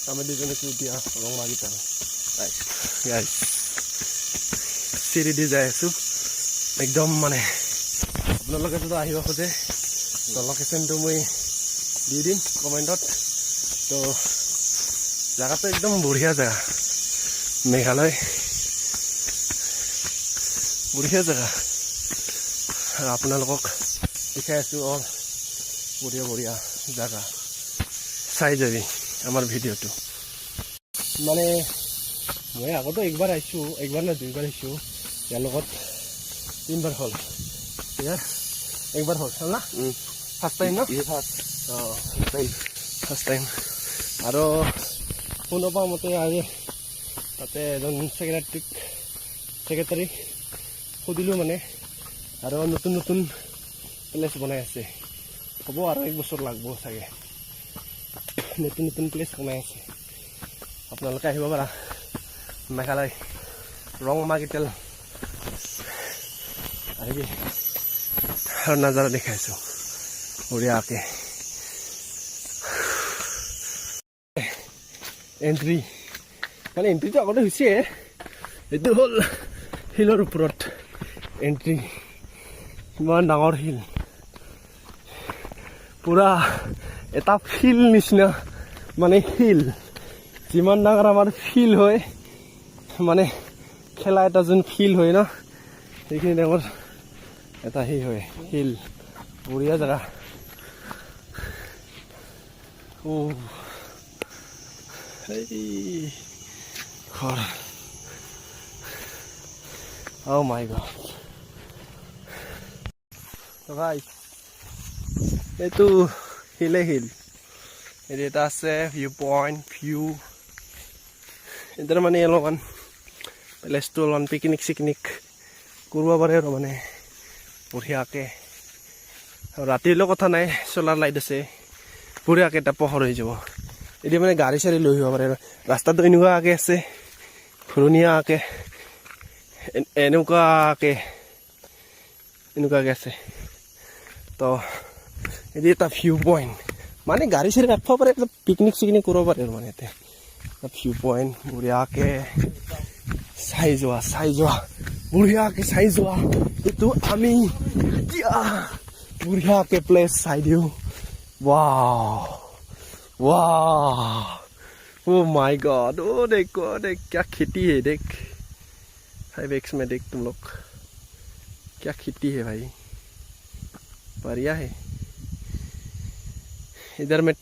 আমি দুজনে কি এতিয়া ৰং মাগিতা গাইছ চিৰি দি যাই আছো একদম মানে আপোনালোকে যদি আহিব খোজে তো লোকেশ্যনটো মই দি দিম কমেণ্টত তো জায়গাটো একদম বঢ়িয়া জায়গা মেঘালয় বঢ়িয়া জায়গা আৰু আপোনালোকক দেখাই আছো অল বঢ়িয়া বঢ়িয়া জায়গা চাই যাবি আমাৰ ভিডিঅ'টো মানে মই আগতে একবাৰ আহিছোঁ একবাৰ না দুইবাৰ আহিছোঁ ইয়াৰ লগত 3 বাৰ হ'ল একবাৰ হ'ল না ফাৰ্ষ্ট টাইম ন ফাৰ্ষ্ট টাইম আৰু শুনোৱা মতে আজি তাতে এজন ছেক্ৰেটাৰী সুধিলোঁ মানে আৰু নতুন নতুন প্লেচ বনাই আছে হ'ব আৰু 1 বছৰ লাগব চাগে নতুন নতুন প্লেচ বনাই আছে আপোনালোকে আহিব পাৰা মেঘালয় ৰং মাগিতেল আহিবি আৰু নাজাৰা দেখাইছোঁ বঢ়িয়াকে এন্ট্ৰি মানে এন্ট্ৰিটো আগতে হৈছে এইটো হ'ল হিলৰ ওপৰত এন্ট্ৰি ইমান ডাঙৰ হিল পুৰা এটা ফিল নিচিনা মানে হিল যিমান ডাঙৰ আমাৰ ফিল হয় মানে খেলা এটা যোন ফিল হয় ন সেইখিনি ডাঙৰ এটা সেই হয় হিল বঢ়িয়া জেগা ঘৰ Oh my god. So guys, এইটো হিলে হিল এটা আছে ভিউ পইণ্ট ভিউ এটাৰ মানে অলপমান প্লেচটো অলপমান পিকনিক কৰিব পাৰে আৰু মানে বঢ়িয়াকৈ ৰাতিলৈ কথা নাই চলাৰ লাইট আছে বঢ়িয়াকৈ এটা পোহৰ হৈ যাব এতিয়া মানে গাড়ী চাড়ী লৈ আহিব পাৰে ৰাস্তাটো এনেকুৱাকৈ আছে ঘূৰণীয়াকৈ এনেকুৱাকৈ আছে তো এটি এটা ভিউ পইণ্ট মানে গাড়ী চাড়ী ৰাখিব পাৰে পিকনিক চিকনিক কৰিব পাৰে আৰু মানে ইয়াতে ভিউ পইণ্ট বঢ়িয়াকৈ চাই যোৱা বঢ়িয়াকৈ চাই যোৱা এইটো আমি এতিয়া বঢ়িয়াকৈ প্লেচ চাই দিওঁ वाह ओ माय गॉड ओ देखो क्या खेती है देख 5x में देख तुम लोग क्या खेती है भाई बढ़िया है इधर में